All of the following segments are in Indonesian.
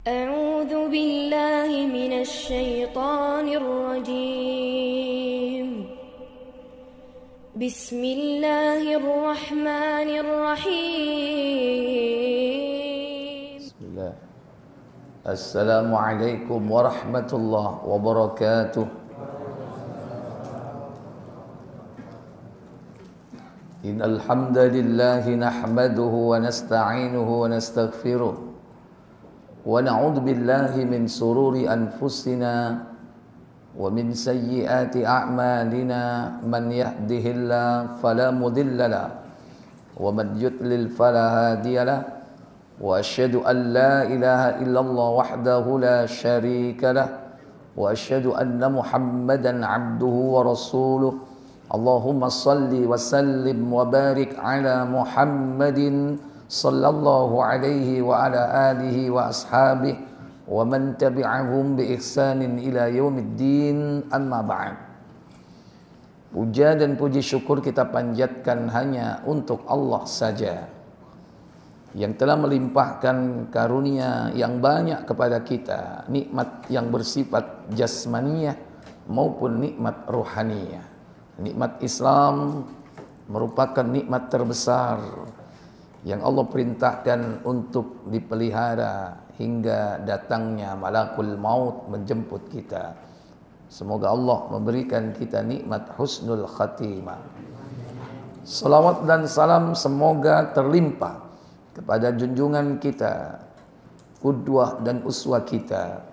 أعوذ بالله من الشيطان الرجيم بسم الله الرحمن الرحيم بسم الله. السلام عليكم ورحمة الله وبركاته. إن الحمد لله نحمده ونستعينه ونستغفره ونعوذ بالله من شرور أنفسنا ومن سيئات أعمالنا من يهده الله فلا مضل له ومن يضلل فلا هادي له وأشهد أن لا إله إلا الله وحده لا شريك له وأشهد أن محمدا عبده ورسوله اللهم صل وسلم وبارك على محمد صلى الله عليه وعلى آله وأصحابه ومن تبعهم بإحسان إلى يوم الدين أما بعد. Puja dan puji syukur kita panjatkan hanya untuk Allah saja yang telah melimpahkan karunia yang banyak kepada kita, nikmat yang bersifat jasmaniyah maupun nikmat rohaniyah. Nikmat Islam merupakan nikmat terbesar yang Allah perintahkan untuk dipelihara hingga datangnya malakul maut menjemput kita. Semoga Allah memberikan kita nikmat husnul khatimah. Salawat dan salam semoga terlimpah kepada junjungan kita, qudwah dan uswah kita,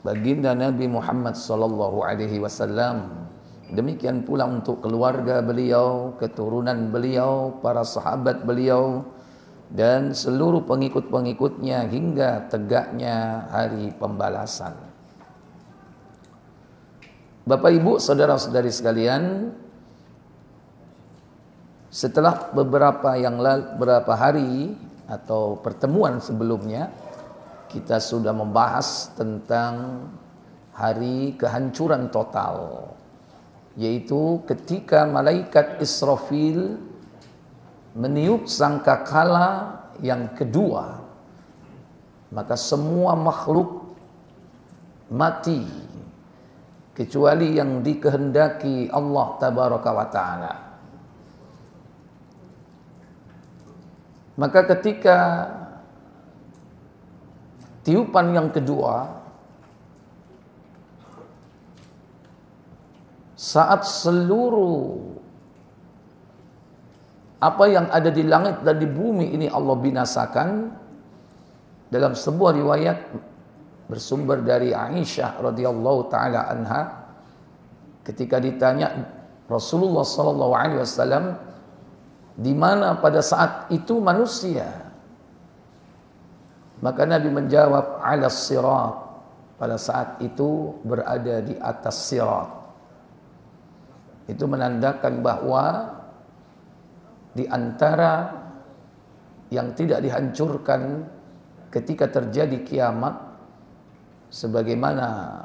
baginda Nabi Muhammad sallallahu alaihi wasallam. Demikian pula untuk keluarga beliau, keturunan beliau, para sahabat beliau, dan seluruh pengikut-pengikutnya hingga tegaknya hari pembalasan. Bapak Ibu, saudara-saudari sekalian, setelah beberapa hari atau pertemuan sebelumnya, kita sudah membahas tentang hari kehancuran total, yaitu ketika malaikat Israfil meniup sangkakala yang kedua, maka semua makhluk mati kecuali yang dikehendaki Allah tabaraka wa taala. Maka ketika tiupan yang kedua, saat seluruh apa yang ada di langit dan di bumi ini Allah binasakan, dalam sebuah riwayat bersumber dari Aisyah radhiyallahu taala anha, ketika ditanya Rasulullah sallallahu alaihi wasallam, di mana pada saat itu manusia? Maka Nabi menjawab, ala sirat, pada saat itu berada di atas sirat. Itu menandakan bahwa di antara yang tidak dihancurkan ketika terjadi kiamat, sebagaimana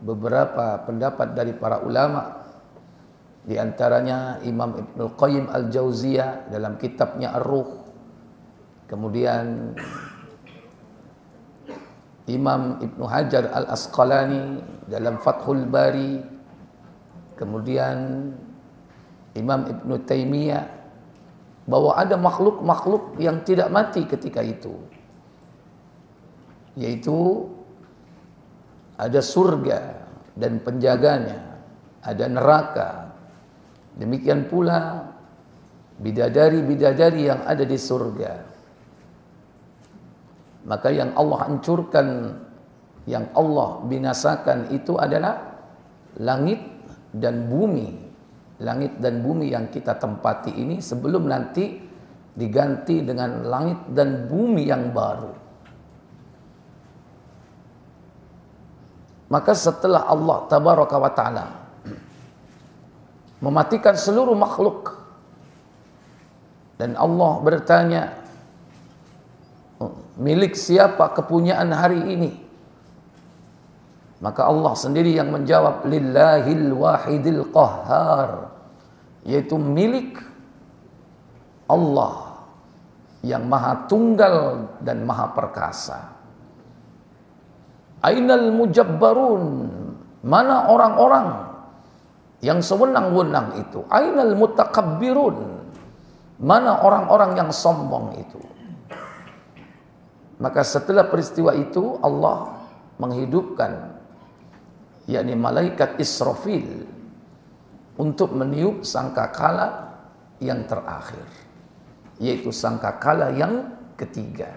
beberapa pendapat dari para ulama, di antaranya Imam Ibnul Qayyim Al-Jauziyah dalam kitabnya Ar-Ruh, kemudian Imam Ibnu Hajar Al-Asqalani dalam Fathul Bari, kemudian Imam Ibnu Taimiyah, bahwa ada makhluk-makhluk yang tidak mati ketika itu, yaitu ada surga dan penjaganya, ada neraka, demikian pula bidadari-bidadari yang ada di surga. Maka yang Allah hancurkan, yang Allah binasakan itu adalah langit dan bumi. Langit dan bumi yang kita tempati ini sebelum nanti diganti dengan langit dan bumi yang baru. Maka setelah Allah tabaraka wa ta'ala mematikan seluruh makhluk, dan Allah bertanya, milik siapa kepunyaan hari ini? Maka Allah sendiri yang menjawab, lillahil wahidil qahhar, yaitu milik Allah yang maha tunggal dan maha perkasa. Ainal mujabbarun? Mana orang-orang yang sewenang-wenang itu? Ainal mutakabbirun? Mana orang-orang yang sombong itu? Maka setelah peristiwa itu Allah menghidupkan yakni malaikat Israfil untuk meniup sangkakala yang terakhir, yaitu sangkakala yang ketiga.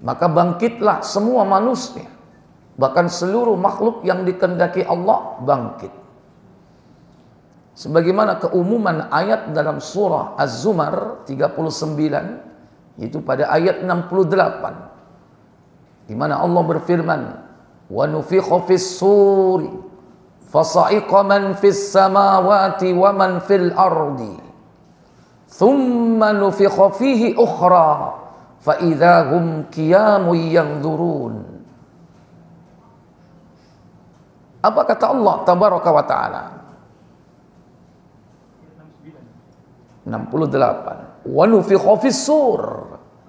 Maka bangkitlah semua manusia, bahkan seluruh makhluk yang dikehendaki Allah bangkit. Sebagaimana keumuman ayat dalam surah Az-Zumar 39, yaitu pada ayat 68, di mana Allah berfirman, wa nufikha fis suri fasa'iqa man fis samawati wa man fil ardi thumma nufikha fihi ukhra fa idza hum qiyamun yanzurun. Apa kata Allah tabaraka wa taala? 68. Wa nufikha fis sur,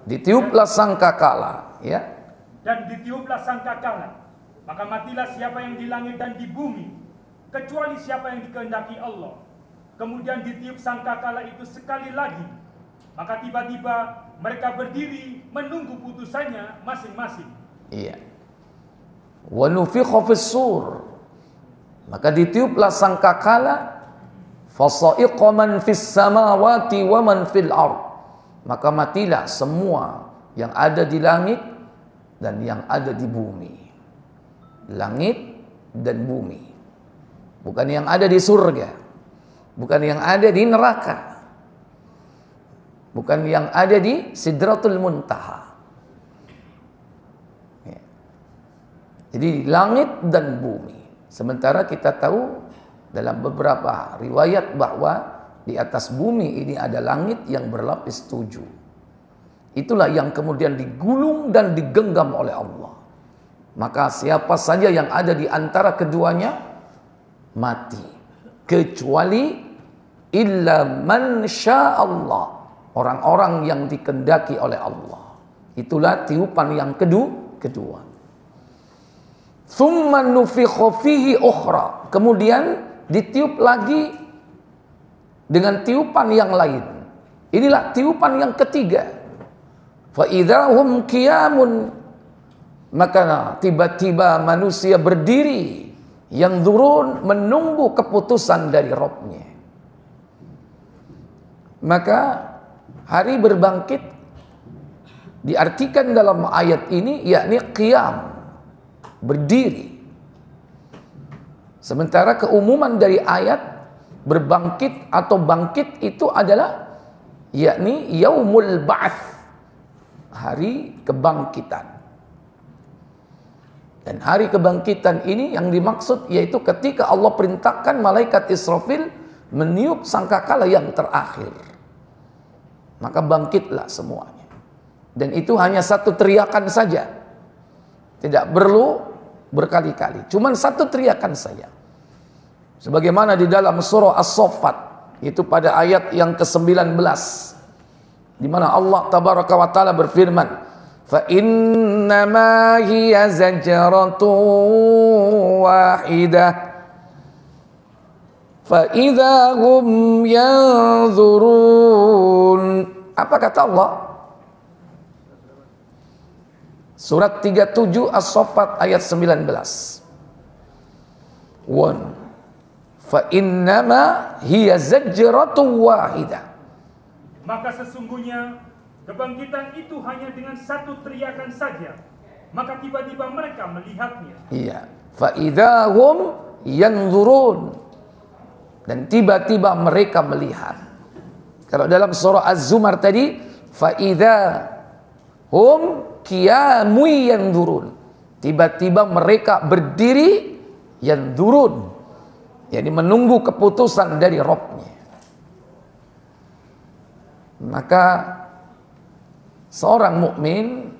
ditiuplah sangkakala, ya. Dan ditiuplah sangkakala, maka matilah siapa yang di langit dan di bumi, kecuali siapa yang dikehendaki Allah. Kemudian ditiup sangkakala itu sekali lagi, maka tiba-tiba mereka berdiri menunggu putusannya masing-masing. Iya. Wa nufikha fis sur, maka ditiuplah sangkakala, fasa'iqa man fis samawati wa man fil ard, maka matilah semua yang ada di langit dan yang ada di bumi. Langit dan bumi, bukan yang ada di surga, bukan yang ada di neraka, bukan yang ada di Sidratul Muntaha. Ya. Jadi langit dan bumi. Sementara kita tahu dalam beberapa riwayat bahwa di atas bumi ini ada langit yang berlapis 7. Itulah yang kemudian digulung dan digenggam oleh Allah. Maka siapa saja yang ada di antara keduanya mati, kecuali illa man sya'allah, orang-orang yang dikehendaki oleh Allah. Itulah tiupan yang kedua. Tsumma nufikha fihi ukhra, kemudian ditiup lagi dengan tiupan yang lain. Inilah tiupan yang ketiga. Fa idzahum qiyamun, maka tiba-tiba manusia berdiri yang turun menunggu keputusan dari Rabb-Nya. Maka hari berbangkit diartikan dalam ayat ini yakni qiyam, berdiri. Sementara keumuman dari ayat berbangkit atau bangkit itu adalah yakni yaumul ba'ats, hari kebangkitan. Dan hari kebangkitan ini yang dimaksud yaitu ketika Allah perintahkan malaikat Israfil meniup sangkakala yang terakhir. Maka bangkitlah semuanya. Dan itu hanya satu teriakan saja. Tidak perlu berkali-kali. Cuman satu teriakan saja. Sebagaimana di dalam surah As-Saffat, itu pada ayat yang ke-19, di mana Allah tabaraka wa taala berfirman, fa innama hiya zajratun wahidah fa idza hum yanzurun. Apa kata Allah? Surat 37 As-Saffat ayat 19. Fa innama hiya zajratun wahidah, maka sesungguhnya kebangkitan itu hanya dengan satu teriakan saja, maka tiba-tiba mereka melihatnya. Iya. Fa idza hum yanzurun, dan tiba-tiba mereka melihat. Kalau dalam surah Az-Zumar tadi, fa idza hum qiyamun yanzurun, tiba-tiba mereka berdiri yanzurun, yakni menunggu keputusan dari Rabb-Nya. Maka seorang mukmin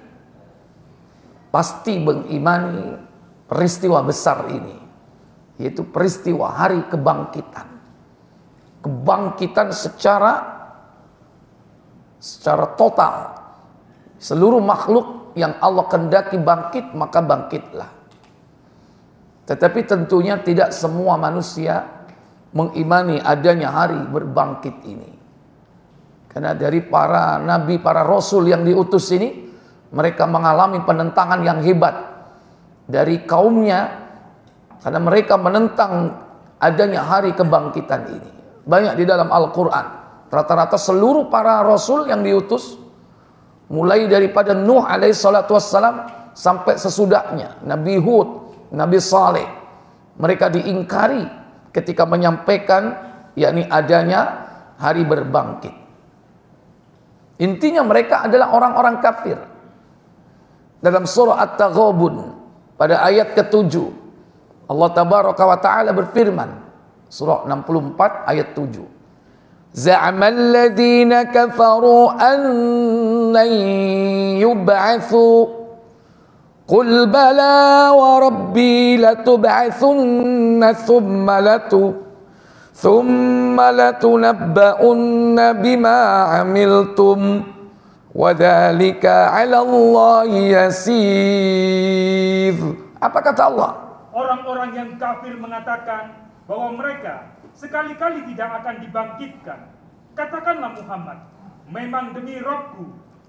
pasti mengimani peristiwa besar ini, yaitu peristiwa hari kebangkitan. Kebangkitan secara total Seluruh makhluk yang Allah kehendaki bangkit, maka bangkitlah. Tetapi tentunya tidak semua manusia mengimani adanya hari berbangkit ini. Karena dari para nabi, para rasul yang diutus ini, mereka mengalami penentangan yang hebat dari kaumnya, karena mereka menentang adanya hari kebangkitan ini. Banyak di dalam Al-Quran. Rata-rata seluruh para rasul yang diutus, mulai daripada Nuh alaihissalatu wassalam sampai sesudahnya, Nabi Hud, Nabi Saleh, mereka diingkari ketika menyampaikan yakni adanya hari berbangkit. Intinya mereka adalah orang-orang kafir. Dalam surah At-Taghabun pada ayat ke-7, Allah tabaraka wa ta'ala berfirman, surah 64 ayat 7. Za'amal ladzina kafaru an yub'atsu qul bala wa rabbi latub'atsunna thumma latunabba'unna bima 'amiltum wa dzalika 'ala Allahi yasir. Apa kata Allah? Orang-orang yang kafir mengatakan bahwa mereka sekali-kali tidak akan dibangkitkan. Katakanlah Muhammad, memang demi Rabbku,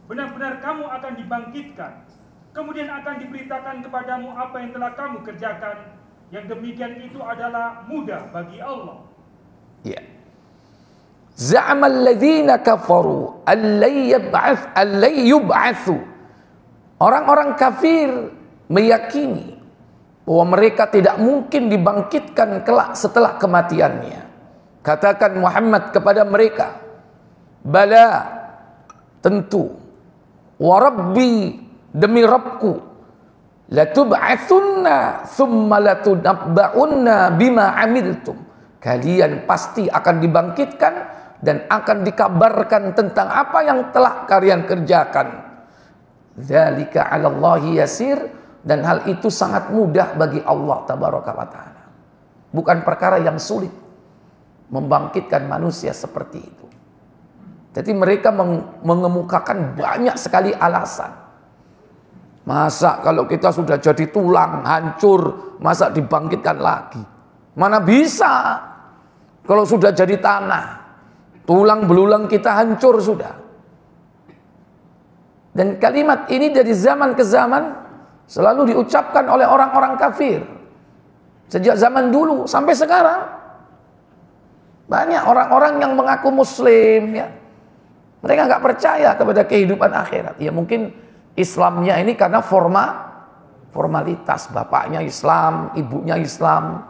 benar-benar kamu akan dibangkitkan. Kemudian akan diberitakan kepadamu apa yang telah kamu kerjakan. Yang demikian itu adalah mudah bagi Allah. Ya. Za'amal ladzina kafaru allay yub'atsu. Orang-orang kafir meyakini bahwa mereka tidak mungkin dibangkitkan kelak setelah kematiannya. Katakan Muhammad kepada mereka, bala, tentu, wa rabbi, demi Rabbku, latub'atsunna thumma latunabba'unna bima 'amiltum. Kalian pasti akan dibangkitkan dan akan dikabarkan tentang apa yang telah kalian kerjakan. Dzalika 'ala Allahi yasir, dan hal itu sangat mudah bagi Allah tabaraka wa taala. Bukan perkara yang sulit membangkitkan manusia seperti itu. Jadi mereka mengemukakan banyak sekali alasan. Masa kalau kita sudah jadi tulang hancur, masa dibangkitkan lagi? Mana bisa? Kalau sudah jadi tanah, tulang belulang kita hancur sudah. Dan kalimat ini dari zaman ke zaman selalu diucapkan oleh orang-orang kafir. Sejak zaman dulu sampai sekarang. Banyak orang-orang yang mengaku muslim ya. Mereka nggak percaya kepada kehidupan akhirat. Ya mungkin Islamnya ini karena formalitas. Bapaknya Islam, ibunya Islam.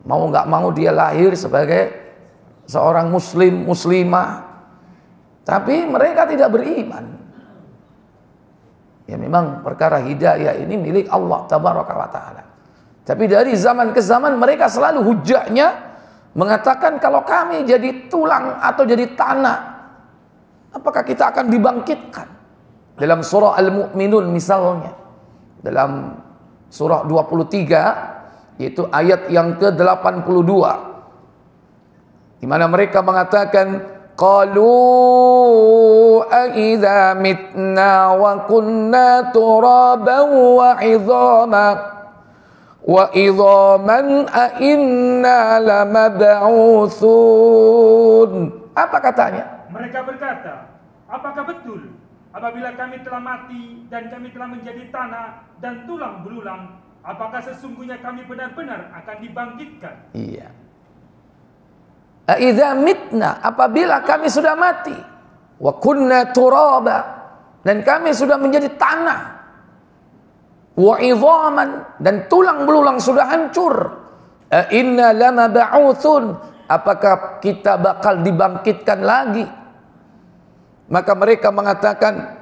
Mau nggak mau dia lahir sebagai seorang muslim, muslimah. Tapi mereka tidak beriman. Ya memang perkara hidayah ini milik Allah tabaraka wa ta'ala. Tapi dari zaman ke zaman mereka selalu hujahnya mengatakan kalau kami jadi tulang atau jadi tanah, apakah kita akan dibangkitkan? Dalam surah Al-Mu'minun misalnya, dalam surah 23, yaitu ayat yang ke-82, di mana mereka mengatakan, qalu a idza mitna wa kunna turaban wa idhaman a inna lamab'utsun. Apa katanya? Mereka berkata, apakah betul apabila kami telah mati dan kami telah menjadi tanah dan tulang belulang, apakah sesungguhnya kami benar-benar akan dibangkitkan? Iya. Idza mitna, apabila kami sudah mati, wa kunna turaba, dan kami sudah menjadi tanah, wa idhaman, dan tulang belulang sudah hancur, inna lamab'utsun, apakah kita bakal dibangkitkan lagi? Maka mereka mengatakan,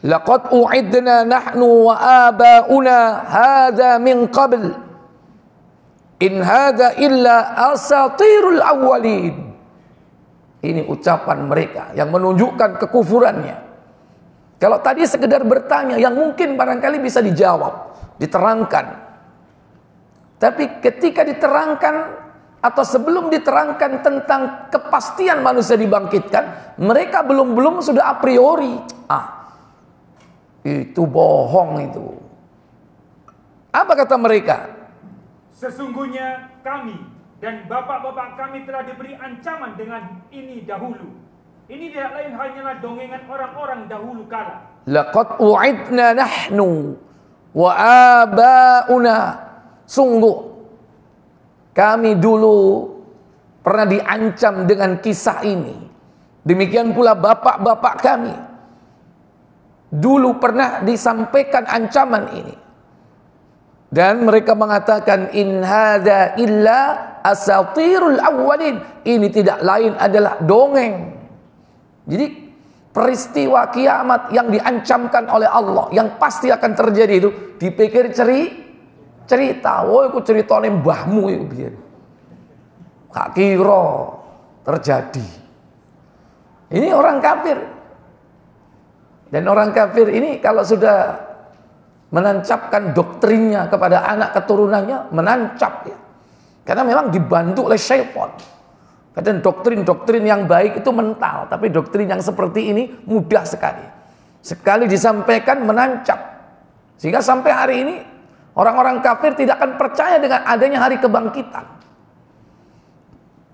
laqad u'idna nahnu wa aba'una hadza min qabl in hadza illa asatirul awwalin. Ini ucapan mereka yang menunjukkan kekufurannya. Kalau tadi sekedar bertanya yang mungkin barangkali bisa dijawab, diterangkan. Tapi ketika diterangkan atau sebelum diterangkan tentang kepastian manusia dibangkitkan, mereka belum sudah a priori. Itu bohong itu. Apa kata mereka? Sesungguhnya kami dan bapak-bapak kami telah diberi ancaman dengan ini dahulu. Ini tidak lain hanyalah dongengan orang-orang dahulu kala. Laqad u'idna nahnu wa abauna. Sungguh kami dulu pernah diancam dengan kisah ini. Demikian pula bapak-bapak kami dulu pernah disampaikan ancaman ini. Dan mereka mengatakan in hadza illa asatirul awwalin. Ini tidak lain adalah dongeng. Jadi peristiwa kiamat yang diancamkan oleh Allah yang pasti akan terjadi itu dipikir cerita. Woi, ku ceritane mbahmu iku biyen. Gak kira terjadi. Ini orang kafir. Dan orang kafir ini kalau sudah menancapkan doktrinnya kepada anak keturunannya, menancap ya. Karena memang dibantu oleh syaitan. Kadang doktrin-doktrin yang baik itu mental, tapi doktrin yang seperti ini mudah sekali. Sekali disampaikan menancap. Sehingga sampai hari ini orang-orang kafir tidak akan percaya dengan adanya hari kebangkitan.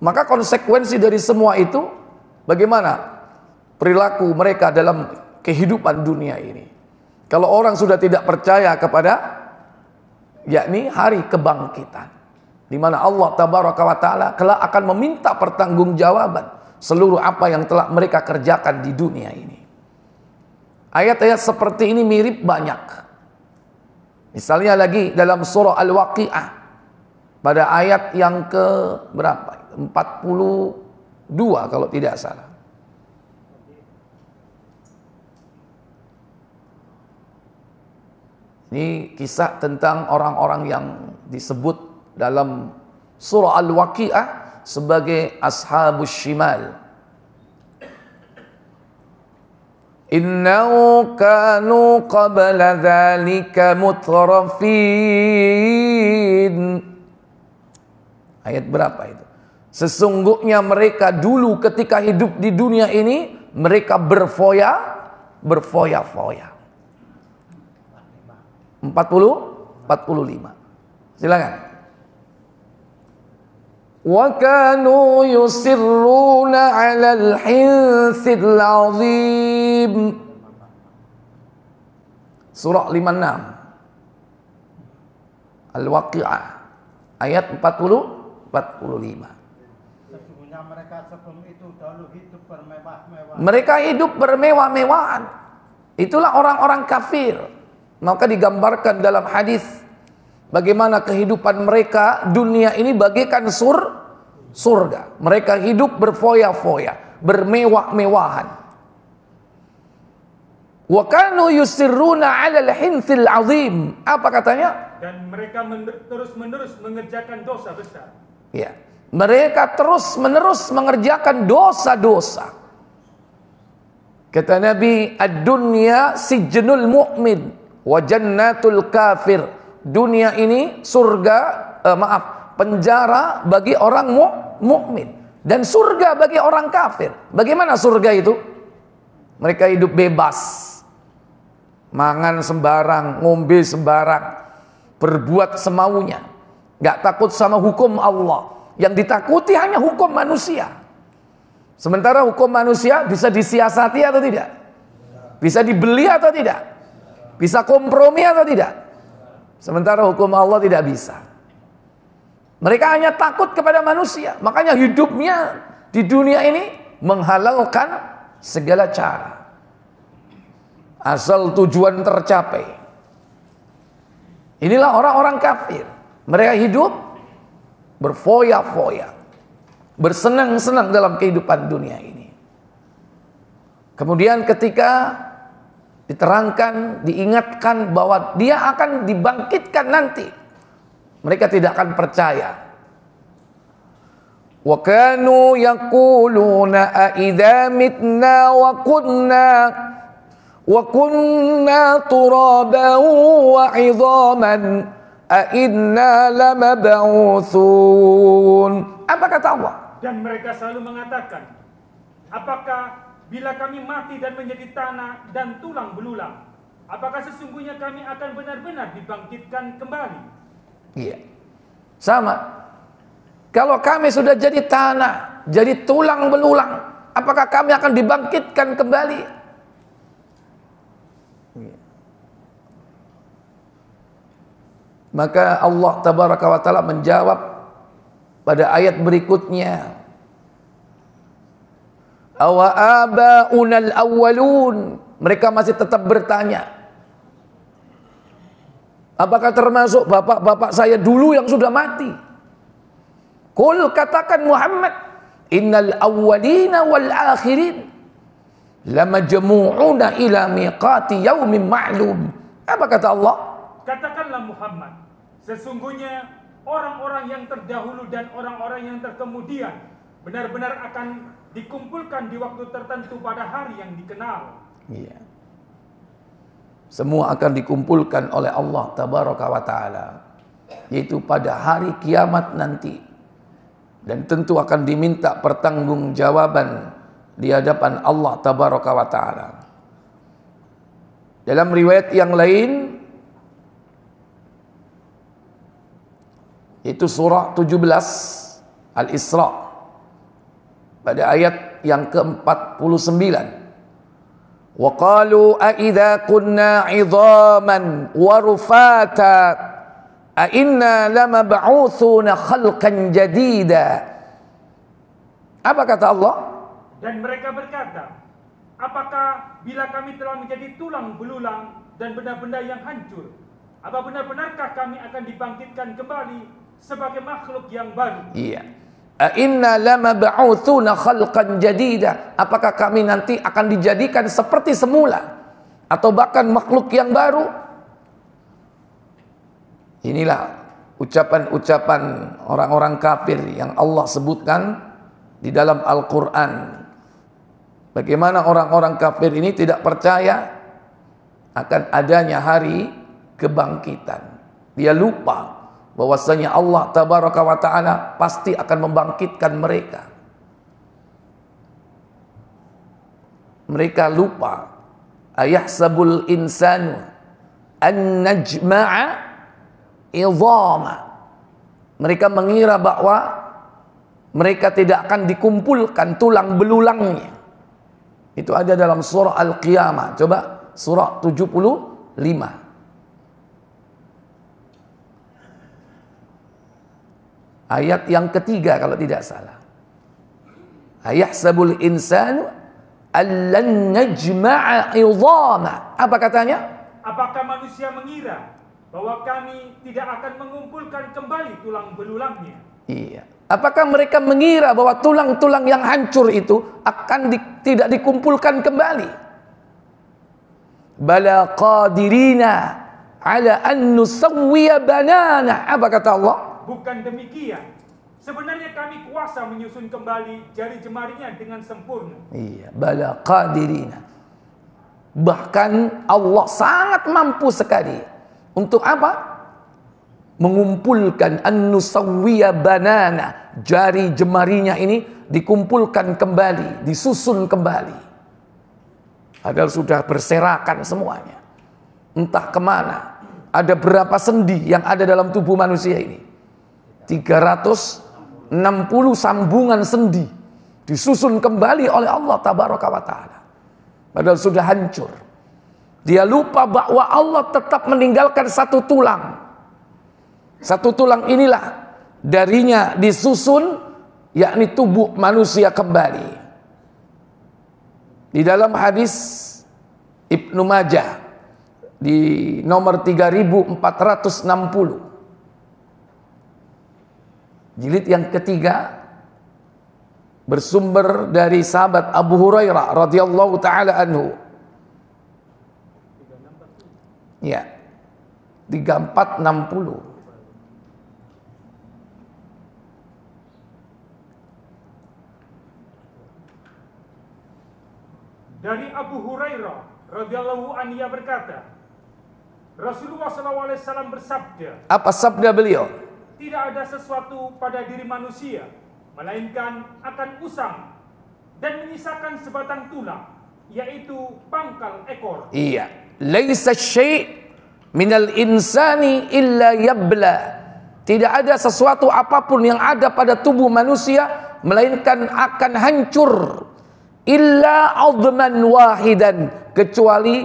Maka konsekuensi dari semua itu bagaimana perilaku mereka dalam kehidupan dunia ini. Kalau orang sudah tidak percaya kepada yakni hari kebangkitan, di mana Allah tabaraka wa taala kelak akan meminta pertanggungjawaban seluruh apa yang telah mereka kerjakan di dunia ini. Ayat-ayat seperti ini mirip banyak. Misalnya lagi dalam surah Al-Waqi'ah pada ayat yang ke berapa? 42 kalau tidak salah. Ini kisah tentang orang-orang yang disebut dalam surah Al-Waqi'ah sebagai ashabus shimal. Innahu kanu qabla dzalika mutrafin. Ayat berapa itu? Sesungguhnya mereka dulu ketika hidup di dunia ini mereka berfoya-foya. 45. Silakan. Wa kanu yusirruna 'alal hinsil 'azim. Surah 56. Al-Waqi'ah ayat 45. Sesungguhnya mereka sebelum itu dahulu hidup bermewah-mewahan. Mereka hidup bermewah-mewahan. Itulah orang-orang kafir. Maka digambarkan dalam hadis bagaimana kehidupan mereka dunia ini bagaikan surga. Mereka hidup berfoya-foya, bermewah-mewahan. Wa kanu yusirruna 'alal hinsil 'azim. Apa katanya? Dan mereka terus-menerus mengerjakan dosa besar. Ya. Mereka terus-menerus mengerjakan dosa-dosa. Kata Nabi, ad-dunya sijnul mu'min wa jannatul kafir. Dunia ini penjara bagi orang mukmin dan surga bagi orang kafir. Bagaimana surga itu? Mereka hidup bebas, mangan sembarang, ngombe sembarang, berbuat semaunya, nggak takut sama hukum Allah. Yang ditakuti hanya hukum manusia. Sementara hukum manusia bisa disiasati atau tidak? Bisa dibeli atau tidak? Bisa kompromi atau tidak? Sementara hukum Allah tidak bisa. Mereka hanya takut kepada manusia. Makanya hidupnya di dunia ini menghalalkan segala cara. Asal tujuan tercapai. Inilah orang-orang kafir. Mereka hidup berfoya-foya, bersenang-senang dalam kehidupan dunia ini. Kemudian ketika diterangkan, diingatkan bahwa dia akan dibangkitkan nanti, mereka tidak akan percaya. Wa kanu yaquluna a idza mitna wa kunna turaban wa 'idhaman a inna lamab'utsun. Apa kata Allah? Dan mereka selalu mengatakan, apakah bila kami mati dan menjadi tanah dan tulang belulang, apakah sesungguhnya kami akan benar-benar dibangkitkan kembali? Iya. Sama. Kalau kami sudah jadi tanah, jadi tulang belulang, apakah kami akan dibangkitkan kembali? Iya. Maka Allah tabaraka wa ta'ala menjawab pada ayat berikutnya, awa aba'unal awwalun. Mereka masih tetap bertanya, apakah termasuk bapak-bapak saya dulu yang sudah mati? Qul, katakan Muhammad, innal awwalina wal akhirin lamajmu'una ila miqati yaumin ma'lum. Apa kata Allah? Katakanlah Muhammad, sesungguhnya orang-orang yang terdahulu dan orang-orang yang terkemudian benar-benar akan dikumpulkan di waktu tertentu pada hari yang dikenal. Iya. Semua akan dikumpulkan oleh Allah tabaraka wa ta'ala, yaitu pada hari kiamat nanti. Dan tentu akan diminta pertanggungjawaban di hadapan Allah tabaraka wa ta'ala. Dalam riwayat yang lain, itu surah 17 Al-Isra pada ayat yang ke-49. Wa qalu a idza kunna 'idhaman wa rufata a inna lamab'utsuna khalqan jadida. Apa kata Allah? Dan mereka berkata, apakah bila kami telah menjadi tulang belulang dan benda-benda yang hancur, apa benar-benarkah kami akan dibangkitkan kembali sebagai makhluk yang baru? Iya. A inna lamab'utsuna khalqan jadida. Apakah kami nanti akan dijadikan seperti semula atau bahkan makhluk yang baru? Inilah ucapan-ucapan orang-orang kafir yang Allah sebutkan di dalam Al-Quran. Bagaimana orang-orang kafir ini tidak percaya akan adanya hari kebangkitan. Dia lupa bahwasanya Allah tabaraka wa ta'ala pasti akan membangkitkan mereka. Mereka lupa. Ayahsabul insanu an najma'a idhama. Mereka mengira bahwa mereka tidak akan dikumpulkan tulang belulangnya. Itu ada dalam surah Al-Qiyamah. Coba surah 75. Ayat yang ketiga kalau tidak salah. Ayahsabul insanu allan najma'a idhama. Apa katanya? Apakah manusia mengira bahwa kami tidak akan mengumpulkan kembali tulang belulangnya? Iya. Apakah mereka mengira bahwa tulang-tulang yang hancur itu akan tidak dikumpulkan kembali? Bala qadirina ala an nusawwiya banana. Apa kata Allah? Bukan demikian. Sebenarnya kami kuasa menyusun kembali jari jemarinya dengan sempurna. Iya, bala qadirina. Bahkan Allah sangat mampu sekali. Untuk apa? Mengumpulkan an-nusawwiya banana. Jari jemarinya ini dikumpulkan kembali, disusun kembali. Padahal sudah berserakan semuanya. Entah kemana. Ada berapa sendi yang ada dalam tubuh manusia ini? 360 sambungan sendi disusun kembali oleh Allah tabaraka wa ta'ala. Padahal sudah hancur. Dia lupa bahwa Allah tetap meninggalkan satu tulang. Satu tulang inilah darinya disusun, yakni tubuh manusia kembali. Di dalam hadis Ibnu Majah di nomor 3460, jilid yang ketiga, bersumber dari sahabat Abu Hurairah radhiyallahu taala anhu. Ya, 3460. Dari Abu Hurairah radhiyallahu anhu ia berkata, Rasulullah SAW bersabda, apa sabda beliau? tidak ada sesuatu pada diri manusia melainkan akan usang dan menyisakan sebatang tulang, yaitu pangkal ekor. Iya. laisa syai' minal insani illa yabla. Tidak ada sesuatu apapun yang ada pada tubuh manusia melainkan akan hancur. Illa 'udman wahidan, kecuali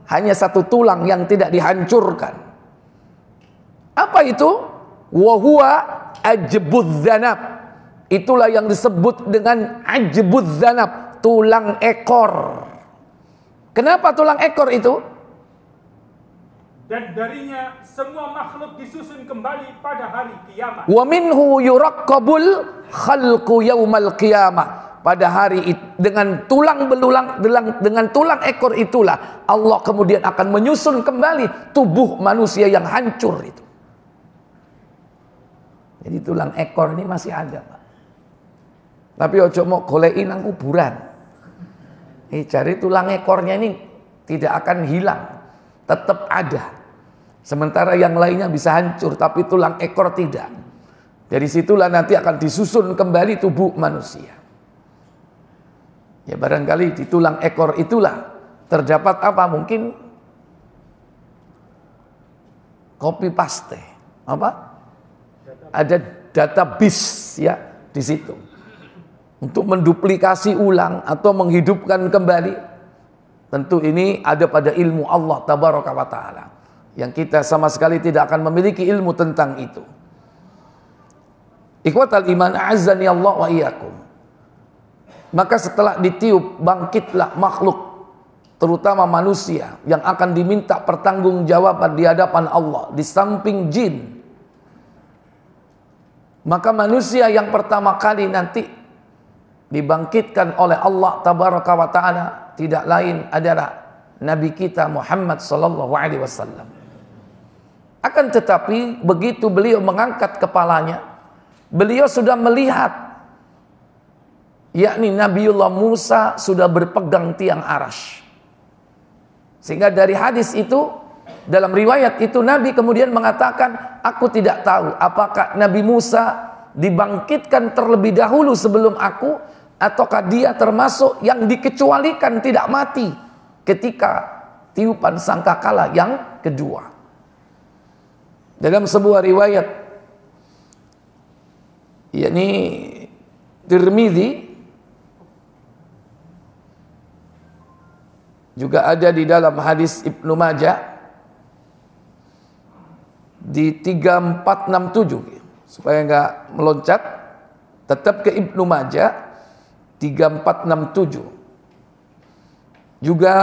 hanya satu tulang yang tidak dihancurkan. Apa itu? Wa huwa ajbudz zanab. Itulah yang disebut dengan ajbudz zanab, tulang ekor. Kenapa tulang ekor itu? Dan darinya semua makhluk disusun kembali pada hari kiamat. Wa minhu yuraqqabul khalqu yaumal qiyamah. Pada hari dengan tulang belulang, dengan tulang ekor itulah Allah kemudian akan menyusun kembali tubuh manusia yang hancur itu. Jadi tulang ekor ini masih ada, Pak. Tapi ojo mau goleki nang kuburan. Cari tulang ekornya ini tidak akan hilang, tetap ada. Sementara yang lainnya bisa hancur, tapi tulang ekor tidak. Dari situlah nanti akan disusun kembali tubuh manusia. Ya barangkali di tulang ekor itulah terdapat apa? Mungkin copy paste. Apa? Ada database ya di situ. Untuk menduplikasi ulang atau menghidupkan kembali. Tentu ini ada pada ilmu Allah tabaraka wa taala. Yang kita sama sekali tidak akan memiliki ilmu tentang itu. Ikhwatal iman a'azzani Allah wa iyyakum. Maka setelah ditiup, bangkitlah makhluk, terutama manusia, yang akan diminta pertanggungjawaban di hadapan Allah, di samping jin. Maka manusia yang pertama kali nanti dibangkitkan oleh Allah tabaraka wa ta'ala tidak lain adalah Nabi kita Muhammad sallallahu alaihi wasallam. Akan tetapi begitu beliau mengangkat kepalanya, beliau sudah melihat, yakni Nabiullah Musa sudah berpegang tiang arash. Sehingga dari hadis itu, dalam riwayat itu Nabi kemudian mengatakan, aku tidak tahu apakah Nabi Musa dibangkitkan terlebih dahulu sebelum aku, ataukah dia termasuk yang dikecualikan tidak mati ketika tiupan sangkakala yang kedua. Dalam sebuah riwayat, yakni Tirmidzi, juga ada di dalam hadis Ibnu Majah di 3467, supaya enggak meloncat, tetap ke Ibnu Majah 3467. Juga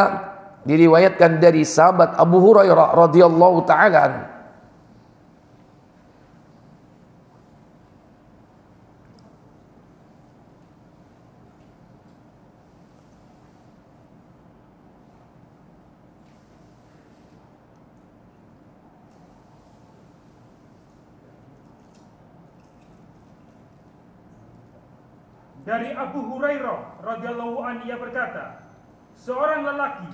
diriwayatkan dari sahabat Abu Hurairah radhiyallahu taala anhu. Dari Abu Hurairah radhiyallahu anhu, ia berkata, seorang lelaki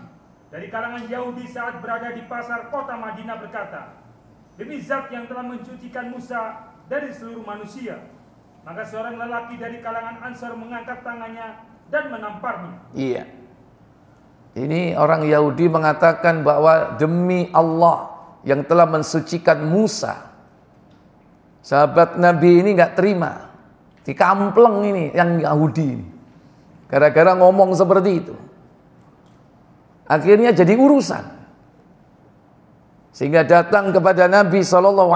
dari kalangan Yahudi saat berada di pasar kota Madinah berkata, demi zat yang telah mencucikan Musa dari seluruh manusia. Maka seorang lelaki dari kalangan Ansar mengangkat tangannya dan menamparnya. Iya. Ini orang Yahudi mengatakan bahwa demi Allah yang telah mensucikan Musa, sahabat Nabi ini nggak terima. Dikampleng ini yang Yahudi, gara-gara ngomong seperti itu. Akhirnya jadi urusan, sehingga datang kepada Nabi SAW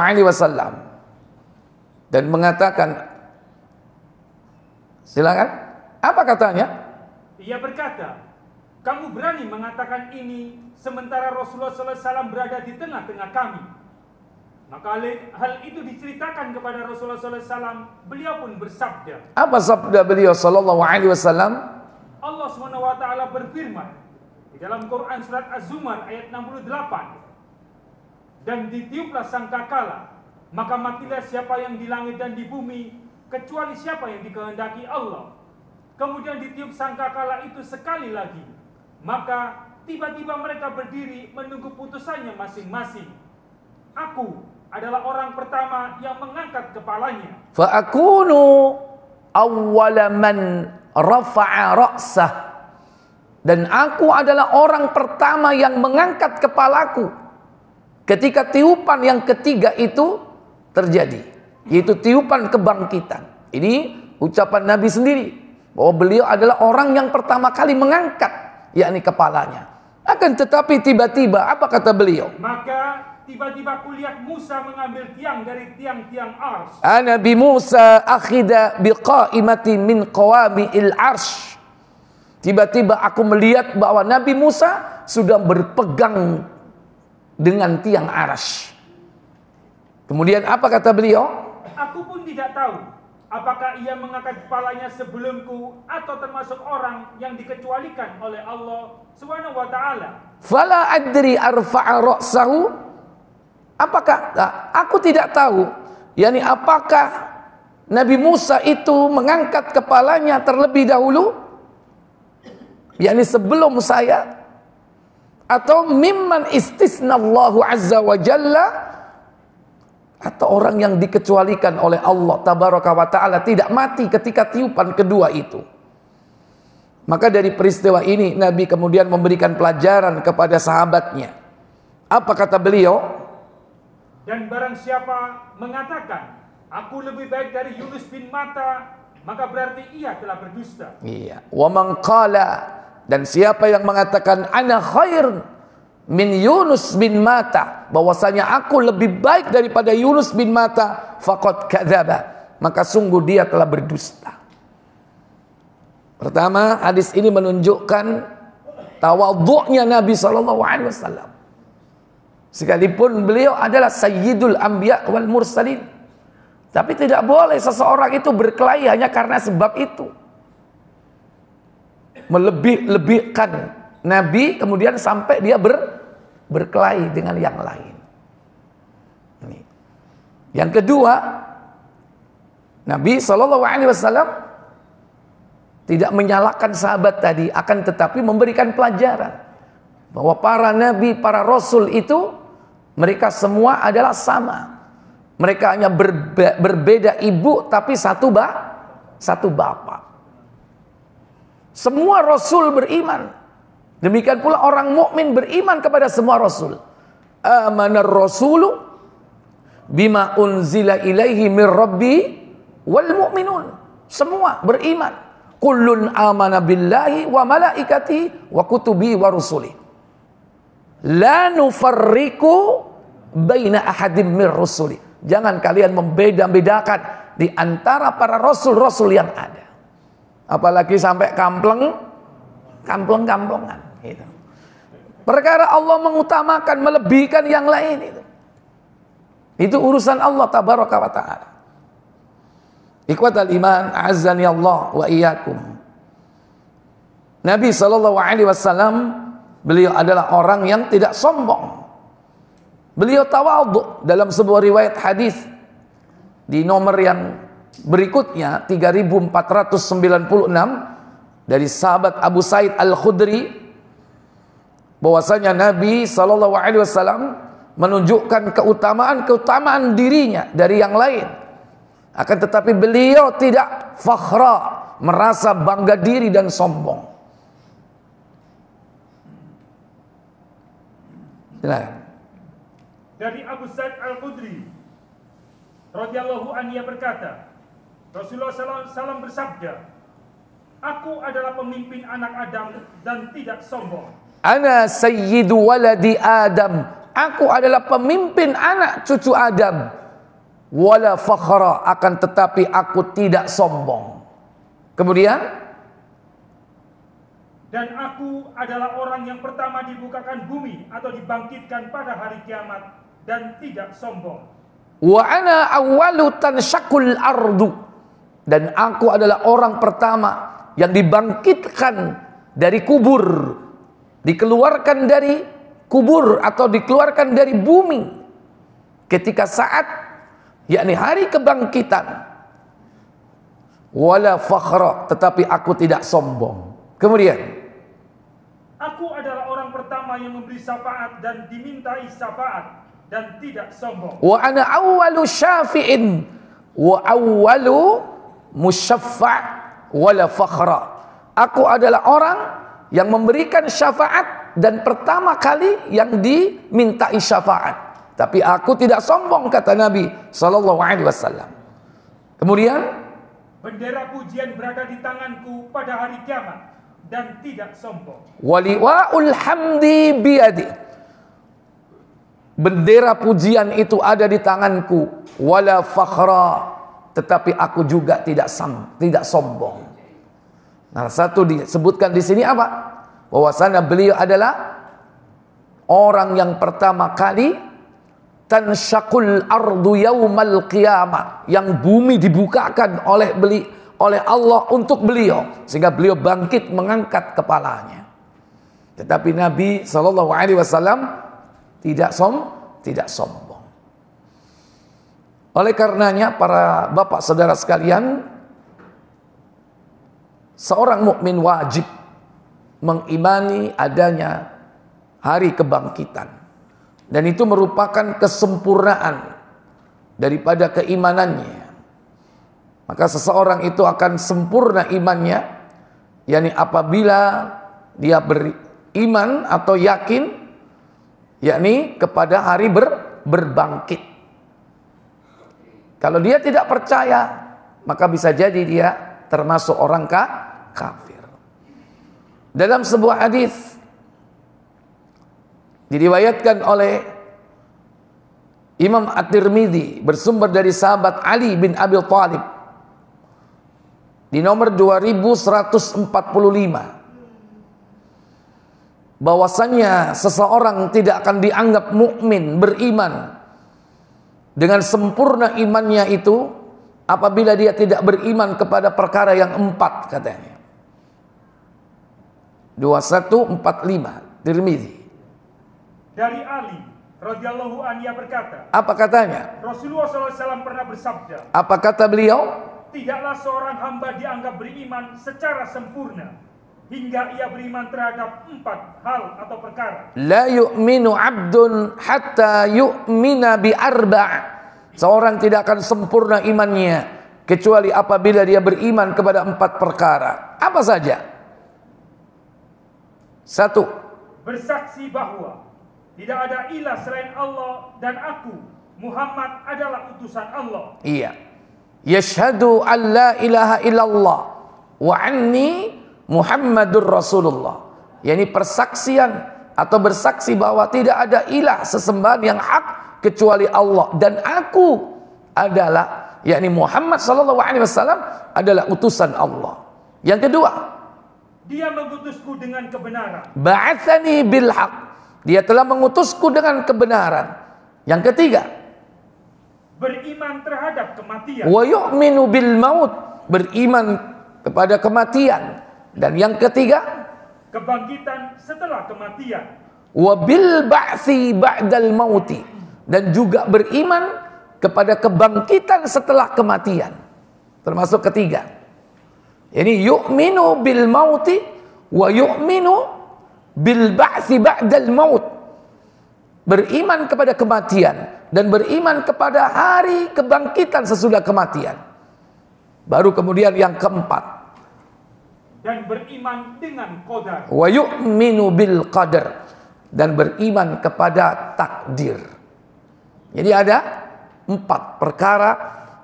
dan mengatakan, silakan, apa katanya? Ia berkata, kamu berani mengatakan ini sementara Rasulullah SAW berada di tengah-tengah kami. Maka hal itu diceritakan kepada Rasulullah SAW. Beliau pun bersabda. Apa sabda beliau sallallahu alaihi wasallam? Allah SWT berfirman di dalam Quran surat Az-Zumar ayat 68. Dan ditiuplah sangkakala, maka matilah siapa yang di langit dan di bumi, kecuali siapa yang dikehendaki Allah. Kemudian ditiup sangkakala itu sekali lagi, maka tiba-tiba mereka berdiri menunggu putusannya masing-masing. Aku adalah orang pertama yang mengangkat kepalanya. Fa'akunu awwala man rafa'a ra'sah. Dan aku adalah orang pertama yang mengangkat kepalaku ketika tiupan yang ketiga itu terjadi, yaitu tiupan kebangkitan. Ini ucapan Nabi sendiri, bahwa beliau adalah orang yang pertama kali mengangkat, yakni kepalanya. Akan tetapi tiba-tiba, apa kata beliau? Maka tiba-tiba kulihat Musa mengambil tiang dari tiang-tiang ars. Ana bi Musa akhida biqaimati min qawami'il arsh. Tiba-tiba aku melihat bahwa Nabi Musa sudah berpegang dengan tiang arsy. Kemudian apa kata beliau? Aku pun tidak tahu apakah ia mengangkat kepalanya sebelumku atau termasuk orang yang dikecualikan oleh Allah Subhanahu wa taala. Fala adri arfa'a ra'sahu. Apakah aku tidak tahu, yakni apakah Nabi Musa itu mengangkat kepalanya terlebih dahulu, yakni sebelum saya, atau mimman istisnallahu azza wa jalla, atau orang yang dikecualikan oleh Allah tabaraka wa ta'ala tidak mati ketika tiupan kedua itu. Maka dari peristiwa ini Nabi kemudian memberikan pelajaran kepada sahabatnya. Apa kata beliau? Dan barang siapa mengatakan aku lebih baik dari Yunus bin Matta, maka berarti ia telah berdusta. Iya. Wa man qala, dan siapa yang mengatakan ana khair min Yunus bin Matta, bahwasanya aku lebih baik daripada Yunus bin Matta, faqad kadzaba, maka sungguh dia telah berdusta. Pertama, hadis ini menunjukkan tawadhu'nya Nabi SAW. Sekalipun beliau adalah sayyidul anbiya wal mursalin, tapi tidak boleh seseorang itu berkelahi hanya karena sebab itu, melebih-lebihkan Nabi kemudian sampai dia berkelahi dengan yang lain. Ini. Yang kedua, Nabi SAW tidak menyalahkan sahabat tadi, akan tetapi memberikan pelajaran bahwa para nabi, para rasul itu mereka semua adalah sama. Mereka hanya berbeda ibu tapi satu bapak. Semua rasul beriman. Demikian pula orang mukmin beriman kepada semua rasul. Amanar rasulu bima unzila ilaihi mir rabbi wal mu'minun. Semua beriman. Kullun amana billahi wa malaikatihi wa kutubihi wa rusulihi. La nufarriqu baina ahadim mir rusuli. Jangan kalian membeda-bedakan di antara para rasul-rasul yang ada. Apalagi sampai kampleng-kamplongan gitu. Perkara Allah mengutamakan, melebihkan yang lain itu. Itu urusan Allah tabaraka wa taala. Ikhwatal iman, a'azzani Allah wa iyyakum. Nabi SAW, beliau adalah orang yang tidak sombong. Beliau tawadhu. Dalam sebuah riwayat hadis di nomor yang berikutnya 3496 dari sahabat Abu Sa'id Al-Khudri, bahwasanya Nabi SAW menunjukkan keutamaan dirinya dari yang lain. Akan tetapi beliau tidak fakhra, merasa bangga diri dan sombong. Silakan. Dari Abu Sa'id Al-Khudri radhiyallahu anhu, ia berkata, Rasulullah SAW bersabda, aku adalah pemimpin anak Adam dan tidak sombong. Ana sayyidu waladi Adam. Aku adalah pemimpin anak cucu Adam. Wala fakhra, akan tetapi aku tidak sombong. Kemudian, dan aku adalah orang yang pertama dibukakan bumi atau dibangkitkan pada hari kiamat dan tidak sombong. Wa ana awwalu tanshaqul ardu, dan aku adalah orang pertama yang dibangkitkan dari kubur, dikeluarkan dari kubur atau dikeluarkan dari bumi ketika saat yakni hari kebangkitan. Wala fakhra, tetapi aku tidak sombong. Kemudian, aku adalah orang pertama yang memberi syafaat dan dimintai syafaat dan tidak sombong. Wa ana awwalu syafi'in wa awwalu musyaffa' wala fakhra. Aku adalah orang yang memberikan syafaat dan pertama kali yang dimintai syafaat. Tapi aku tidak sombong, kata Nabi SAW. Kemudian, bendera pujian berada di tanganku pada hari kiamat dan tidak sombong. waliwa'ul hamdi biyadi. Bendera pujian itu ada di tanganku, wala fakhra, tetapi aku juga tidak sombong. Nah, satu disebutkan di sini apa? Bahwasanya beliau adalah orang yang pertama kali tansyaqul ardu yaumal qiyamah, yang bumi dibukakan oleh Allah untuk beliau, sehingga beliau bangkit mengangkat kepalanya. Tetapi Nabi SAW tidak sombong. Oleh karenanya, para bapak saudara sekalian, seorang mukmin wajib mengimani adanya hari kebangkitan. Dan itu merupakan kesempurnaan daripada keimanannya. Maka seseorang itu akan sempurna imannya, yakni apabila dia beriman atau yakin, yakni kepada hari berbangkit. Kalau dia tidak percaya, maka bisa jadi dia termasuk orang kafir. Dalam sebuah hadis diriwayatkan oleh Imam At-Tirmidzi bersumber dari sahabat Ali bin Abi Thalib di nomor 2145, bahwasannya seseorang tidak akan dianggap mukmin beriman dengan sempurna imannya itu apabila dia tidak beriman kepada perkara yang 4, katanya. 2145 Tirmidzi. Dari Ali radhiyallahu anhu, ia berkata, apa katanya? Rasulullah SAW pernah bersabda, apa kata beliau? Tidaklah seorang hamba dianggap beriman secara sempurna hingga ia beriman terhadap 4 hal atau perkara. La yu'minu 'abdun hatta yu'mina bi arba'. Seorang tidak akan sempurna imannya kecuali apabila dia beriman kepada 4 perkara. Apa saja? 1. Bersaksi bahwa tidak ada ilah selain Allah dan aku, Muhammad, adalah utusan Allah. Iya. Yashhadu an la ilaha illallah wa anni Muhammadur Rasulullah. Yani persaksian atau bersaksi bahwa tidak ada ilah sesembahan yang hak kecuali Allah, dan aku adalah, yakni Muhammad SAW adalah utusan Allah. Yang kedua, dia mengutusku dengan kebenaran. Ba'atsani bil haq. Dia telah mengutusku dengan kebenaran. Yang ketiga, beriman terhadap kematian. Wa yu'minu bil maut. Beriman kepada kematian. Dan yang ketiga, kebangkitan setelah kematian. Wa bil ba'tsi ba'dal mauti. Dan juga beriman kepada kebangkitan setelah kematian. Termasuk ketiga. Ini yu'minu bil mauti wa yu'minu bil ba'tsi ba'dal maut. Beriman kepada kematian dan beriman kepada hari kebangkitan sesudah kematian. Baru kemudian yang keempat, dan beriman dengan qadar. Wa yu'minu bil qadar. Dan beriman kepada takdir. Jadi ada 4 perkara.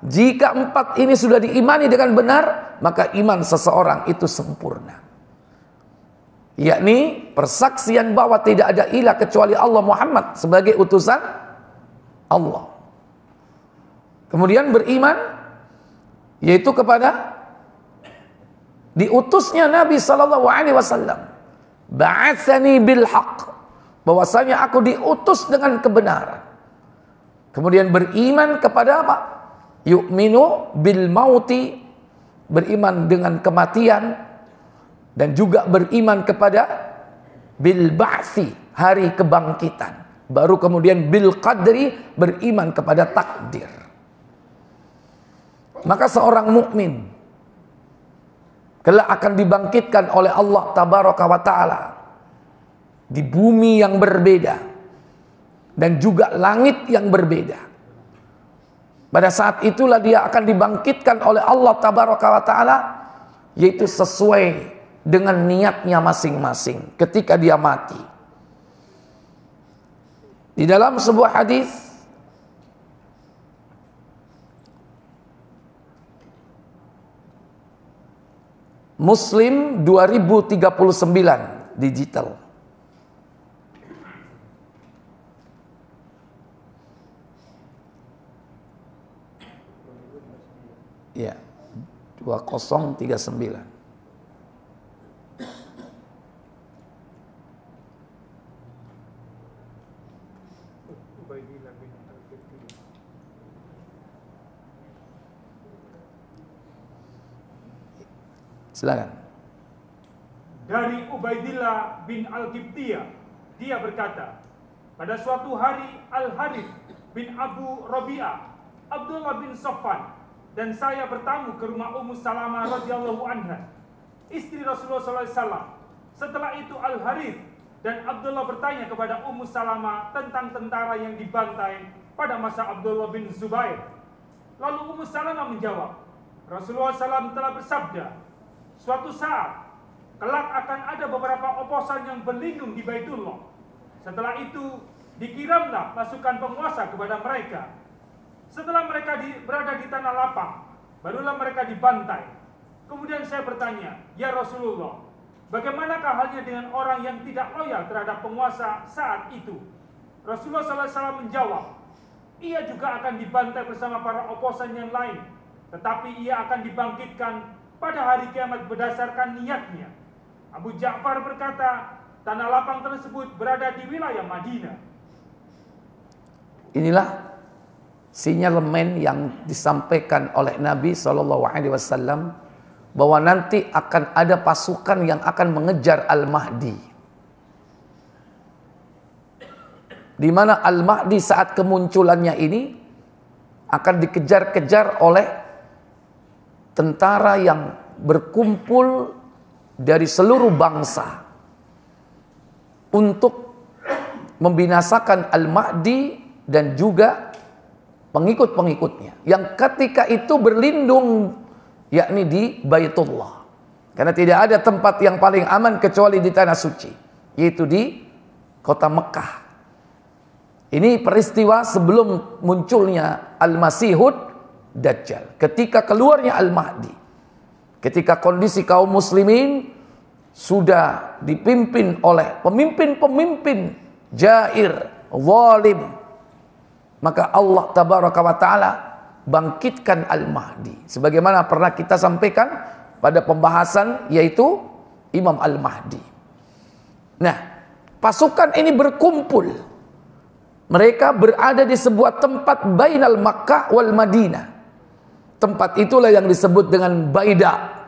Jika 4 ini sudah diimani dengan benar, maka iman seseorang itu sempurna. Yakni persaksian bahwa tidak ada ilah kecuali Allah, Muhammad sebagai utusan Allah. Kemudian beriman yaitu kepada diutusnya Nabi SAW. Ba'atsani bil haq. Bahwasanya aku diutus dengan kebenaran. Kemudian beriman kepada apa? Yu'minu bil mauti. Beriman dengan kematian. Dan juga beriman kepada bil ba'tsi, hari kebangkitan. Baru kemudian bil qadri, beriman kepada takdir. Maka seorang mukmin kelak akan dibangkitkan oleh Allah tabaraka wa taala di bumi yang berbeda dan juga langit yang berbeda. Pada saat itulah dia akan dibangkitkan oleh Allah tabaraka wa taala, yaitu sesuai dengan niatnya masing-masing ketika dia mati. Di dalam sebuah hadis Muslim 2039 digital. Ya, 2039. Silakan. Dari Ubaidillah bin Al-Qibtiyah, dia berkata, pada suatu hari Al-Harith bin Abu Rabi'ah, Abdullah bin Safwan, dan saya bertamu ke rumah Ummu Salamah radhiyallahu anha, istri Rasulullah SAW. Setelah itu Al-Harith dan Abdullah bertanya kepada Ummu Salamah tentang tentara yang dibantai pada masa Abdullah bin Zubair. Lalu Ummu Salamah menjawab, Rasulullah SAW telah bersabda, suatu saat kelak akan ada beberapa oposan yang berlindung di Baitullah. Setelah itu dikirimlah pasukan penguasa kepada mereka. Setelah mereka berada di tanah lapang, barulah mereka dibantai. Kemudian saya bertanya, ya Rasulullah, bagaimanakah halnya dengan orang yang tidak loyal terhadap penguasa saat itu? Rasulullah SAW menjawab, ia juga akan dibantai bersama para oposan yang lain, tetapi ia akan dibangkitkan pada hari kiamat berdasarkan niatnya. Abu Ja'far berkata, tanah lapang tersebut berada di wilayah Madinah. Inilah sinyalemen yang disampaikan oleh Nabi SAW bahwa nanti akan ada pasukan yang akan mengejar Al-Mahdi. Di mana Al-Mahdi saat kemunculannya ini akan dikejar-kejar oleh tentara yang berkumpul dari seluruh bangsa untuk membinasakan Al-Mahdi dan juga pengikut-pengikutnya yang ketika itu berlindung yakni di Baitullah, karena tidak ada tempat yang paling aman kecuali di tanah suci, yaitu di kota Mekah. Ini peristiwa sebelum munculnya Al-Masihud Dajjal, ketika keluarnya Al-Mahdi, ketika kondisi kaum muslimin sudah dipimpin oleh pemimpin-pemimpin jair, zalim, maka Allah tabaraka wa ta'ala bangkitkan Al-Mahdi sebagaimana pernah kita sampaikan pada pembahasan yaitu Imam Al-Mahdi. Nah, pasukan ini berkumpul, mereka berada di sebuah tempat bainal Makkah wal Madinah. Tempat itulah yang disebut dengan Baida.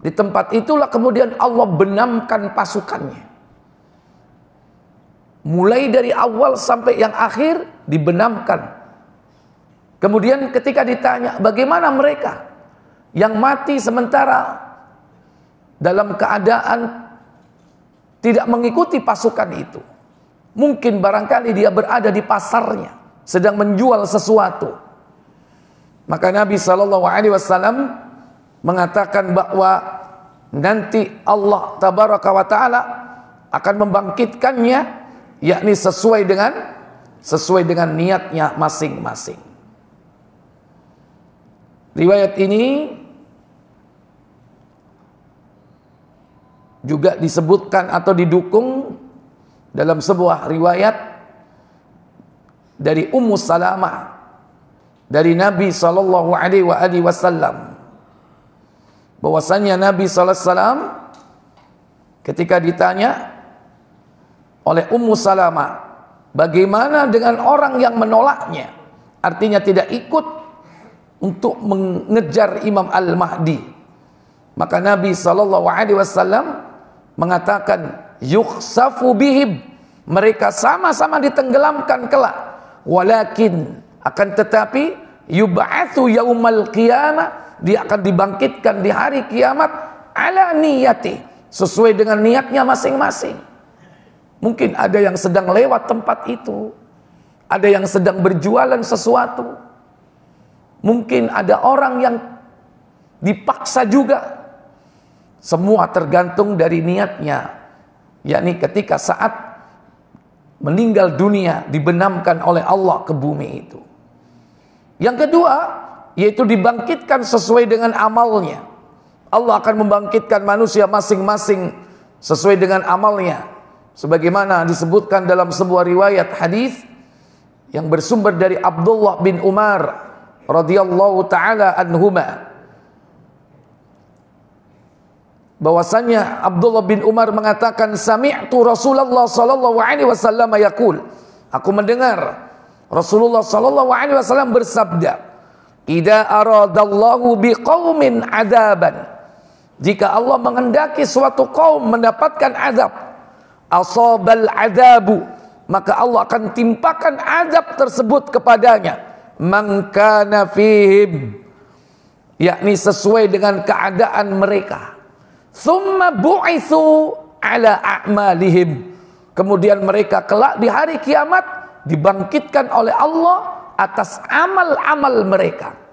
Di tempat itulah kemudian Allah benamkan pasukannya. Mulai dari awal sampai yang akhir dibenamkan. Kemudian ketika ditanya bagaimana mereka yang mati sementara dalam keadaan tidak mengikuti pasukan itu. Mungkin barangkali dia berada di pasarnya sedang menjual sesuatu. Maka Nabi SAW mengatakan bahwa nanti Allah tabaraka wa ta'ala akan membangkitkannya, yakni sesuai dengan niatnya masing-masing. Riwayat ini juga disebutkan atau didukung dalam sebuah riwayat dari Ummu Salamah dari Nabi SAW, bahwasanya Nabi SAW ketika ditanya oleh Ummu Salamah bagaimana dengan orang yang menolaknya, artinya tidak ikut untuk mengejar Imam Al-Mahdi, maka Nabi SAW mengatakan yukhsafu bihim, mereka sama-sama ditenggelamkan kelak, walakin akan tetapi yub'atsu yaumal qiyamah, dia akan dibangkitkan di hari kiamat ala niyati, sesuai dengan niatnya masing-masing. Mungkin ada yang sedang lewat tempat itu, ada yang sedang berjualan sesuatu, mungkin ada orang yang dipaksa juga Semua tergantung dari niatnya, yakni ketika saat meninggal dunia dibenamkan oleh Allah ke bumi itu. Yang kedua, yaitu dibangkitkan sesuai dengan amalnya. Allah akan membangkitkan manusia masing-masing sesuai dengan amalnya, sebagaimana disebutkan dalam sebuah riwayat hadis yang bersumber dari Abdullah bin Umar radhiyallahu taala anhuma, bahwasanya Abdullah bin Umar mengatakan, sami'tu Rasulullah sallallahu alaihi wasallam yaqul, aku mendengar Rasulullah sallallahu alaihi wasallam bersabda, idza aradallahu biqaumin adaban, jika Allah menghendaki suatu kaum mendapatkan azab, asabal adabu, maka Allah akan timpakan azab tersebut kepadanya, man kana fihim, yakni sesuai dengan keadaan mereka. Thumma bu'itsu ala a'malihim, kemudian mereka kelak di hari kiamat dibangkitkan oleh Allah atas amal-amal mereka.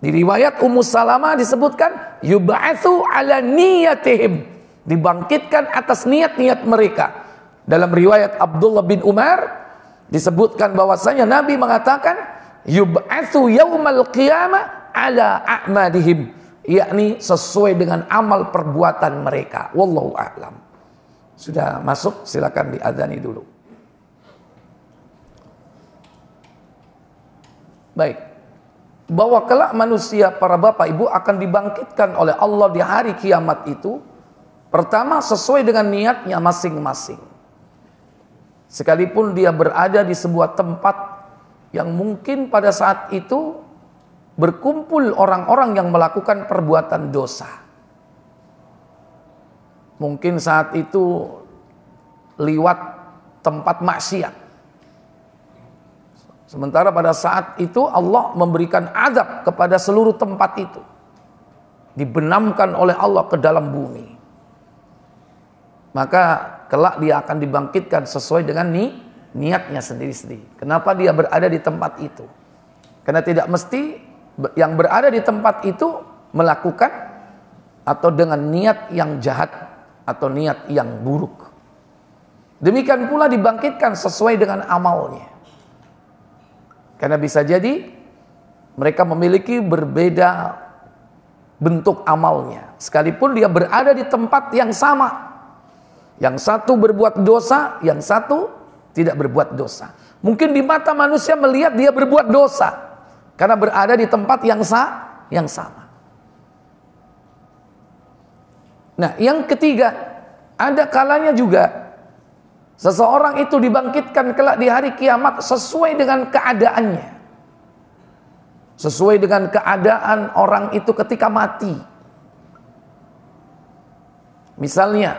Di riwayat Ummu Salamah disebutkan yub'atsu ala niyatihim, dibangkitkan atas niat-niat mereka. Dalam riwayat Abdullah bin Umar disebutkan bahwasanya Nabi mengatakan yub'atsu yaumal qiyamah ala a'malihim, yakni sesuai dengan amal perbuatan mereka. Wallahu a'lam. Sudah masuk, silakan diadzani dulu. Baik. Bahwa kelak manusia, para bapak ibu, akan dibangkitkan oleh Allah di hari kiamat itu, pertama sesuai dengan niatnya masing-masing. Sekalipun dia berada di sebuah tempat yang mungkin pada saat itu berkumpul orang-orang yang melakukan perbuatan dosa. Mungkin saat itu liwat tempat maksiat. Sementara pada saat itu Allah memberikan azab kepada seluruh tempat itu. Dibenamkan oleh Allah ke dalam bumi. Maka kelak dia akan dibangkitkan sesuai dengan niatnya sendiri-sendiri. Kenapa dia berada di tempat itu? Karena tidak mesti yang berada di tempat itu melakukan atau dengan niat yang jahat atau niat yang buruk. Demikian pula dibangkitkan sesuai dengan amalnya. Karena bisa jadi mereka memiliki berbeda bentuk amalnya, sekalipun dia berada di tempat yang sama. Yang satu berbuat dosa, yang satu tidak berbuat dosa. Mungkin di mata manusia melihat dia berbuat dosa karena berada di tempat yang sama. Nah, yang ketiga, ada kalanya juga seseorang itu dibangkitkan kelak di hari kiamat sesuai dengan keadaannya. Sesuai dengan keadaan orang itu ketika mati. Misalnya,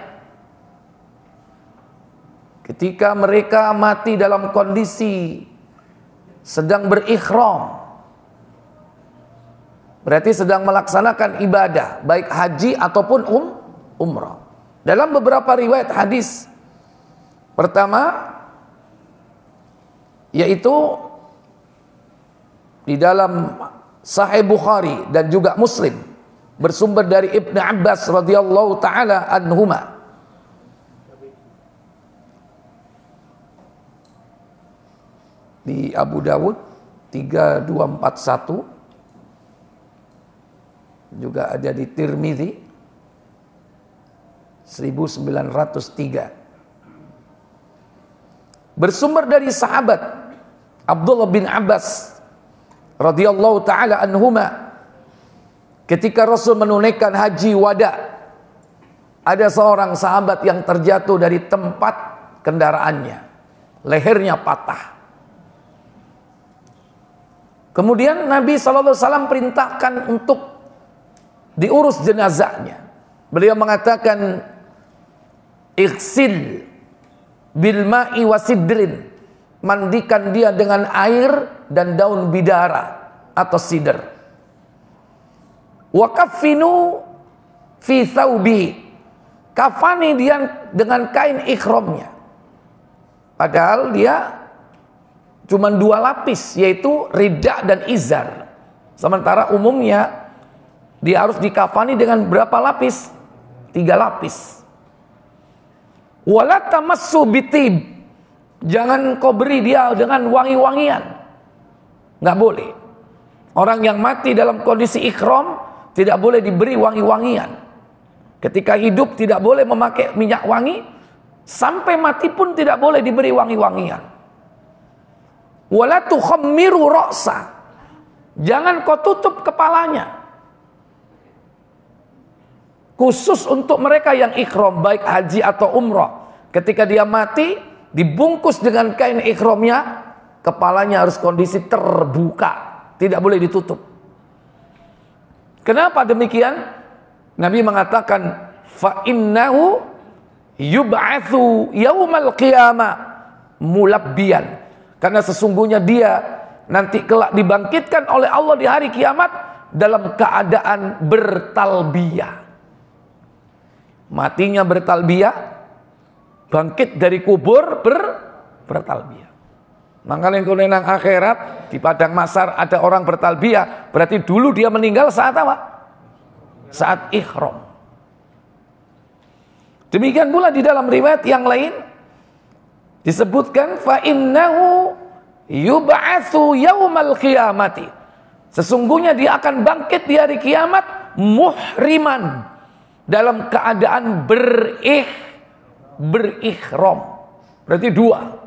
ketika mereka mati dalam kondisi sedang berikhram, berarti sedang melaksanakan ibadah, baik haji ataupun umrah. Dalam beberapa riwayat hadis, pertama, yaitu di dalam Sahih Bukhari dan juga Muslim, bersumber dari Ibnu Abbas radhiyallahu taala anhuma. Di Abu Dawud 3241, juga ada di Tirmidzi 1903. Bersumber dari sahabat Abdullah bin Abbas radhiyallahu taala anhuma, ketika Rasul menunaikan haji wada, ada seorang sahabat yang terjatuh dari tempat kendaraannya, lehernya patah. Kemudian Nabi SAW perintahkan untuk diurus jenazahnya. Beliau mengatakan, ighsil bil ma'i wasidrin, mandikan dia dengan air dan daun bidara atau sidr. Wa kaffinu fi thawbi, kafani dia dengan kain ikhramnya. Padahal dia cuma 2 lapis, yaitu ridha dan izar. Sementara umumnya Dia harus dikafani dengan berapa lapis? 3 lapis. Wala tamassu bitib. Jangan kau beri dia dengan wangi-wangian. Nggak boleh. Orang yang mati dalam kondisi ihram tidak boleh diberi wangi-wangian. Ketika hidup tidak boleh memakai minyak wangi, sampai mati pun tidak boleh diberi wangi-wangian. Wala tukhammiru ra'sa. Jangan kau tutup kepalanya. Khusus untuk mereka yang ihram baik haji atau umrah. Ketika dia mati, dibungkus dengan kain ihramnya, kepalanya harus kondisi terbuka, tidak boleh ditutup. Kenapa demikian? Nabi mengatakan, fa innahu yub'atsu yaumal qiyamah mulabbiyan. Karena sesungguhnya dia nanti kelak dibangkitkan oleh Allah di hari kiamat dalam keadaan bertalbiyah. Matinya bertalbiyah, bangkit dari kubur bertalbiyah. Maka yang nang akhirat di padang mahsyar ada orang bertalbiyah, berarti dulu dia meninggal saat apa? Saat ihram. Demikian pula di dalam riwayat yang lain disebutkan fa innahu yub'atsu yaumal qiyamati. Sesungguhnya dia akan bangkit di hari kiamat muhriman, dalam keadaan berihram. Berarti 2.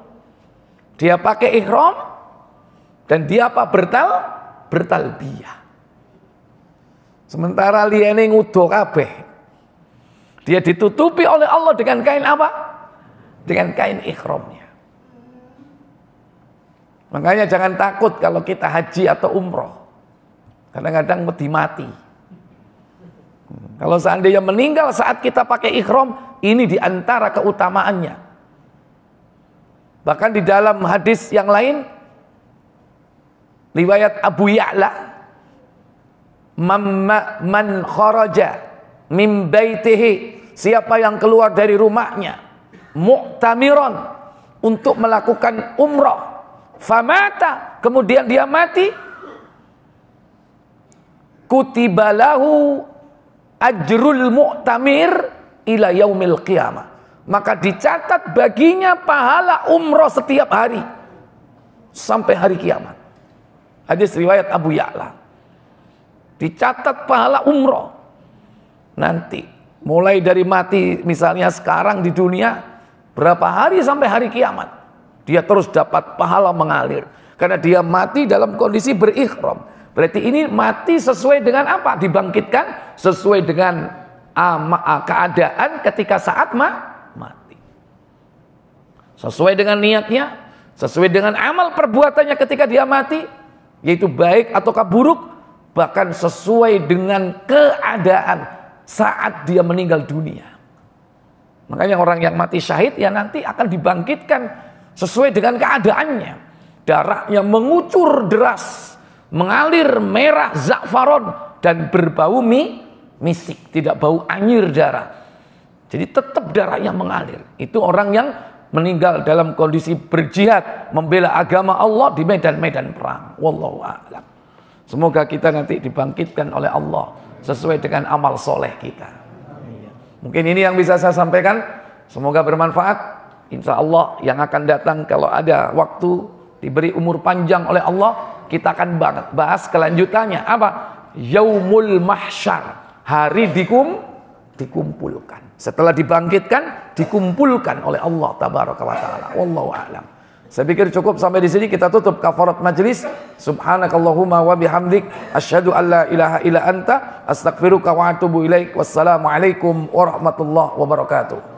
Dia pakai ihram dan dia apa? Bertalbiyah. Sementara liyane ngudo kabeh. Dia ditutupi oleh Allah dengan kain apa? Dengan kain ihramnya. Makanya jangan takut kalau kita haji atau umroh. Kadang-kadang mati. Kalau seandainya meninggal saat kita pakai ihram, ini diantara keutamaannya. Bahkan di dalam hadis yang lain, riwayat Abu Ya'la, man kharaja min baitihi, siapa yang keluar dari rumahnya mu'tamiron untuk melakukan umrah, famata, kemudian dia mati, kutibalahu ajrul mu'tamir ila yaumil qiyamah, maka dicatat baginya pahala umrah setiap hari sampai hari kiamat. Hadis riwayat Abu Ya'la. Dicatat pahala umrah nanti, mulai dari mati misalnya sekarang di dunia, berapa hari sampai hari kiamat, dia terus dapat pahala mengalir karena dia mati dalam kondisi berihram. Berarti ini mati sesuai dengan apa? Dibangkitkan sesuai dengan keadaan ketika saat mati. Sesuai dengan niatnya, sesuai dengan amal perbuatannya ketika dia mati, yaitu baik ataukah buruk, bahkan sesuai dengan keadaan saat dia meninggal dunia. Makanya orang yang mati syahid ya nanti akan dibangkitkan sesuai dengan keadaannya. Darahnya mengucur deras, mengalir merah za'faron dan berbau misik, tidak bau anyir darah. Jadi tetap darahnya mengalir. Itu orang yang meninggal dalam kondisi berjihad membela agama Allah di medan-medan perang. Wallahu a'lam. Semoga kita nanti dibangkitkan oleh Allah sesuai dengan amal soleh kita. Mungkin ini yang bisa saya sampaikan. Semoga bermanfaat. Insya Allah yang akan datang kalau ada waktu diberi umur panjang oleh Allah, kita akan bahas kelanjutannya. Apa? Yaumul mahsyar. Hari dikumpulkan. Setelah dibangkitkan, dikumpulkan oleh Allah tabaraka wa ta'ala. Wallahu a'lam. Saya pikir cukup sampai di sini, kita tutup kafarat majlis. Subhanakallahumma wa bihamdik, asyhadu an la ilaha illa anta, astaghfiruka wa atubu ilaik. Wassalamualaikum warahmatullahi wabarakatuh.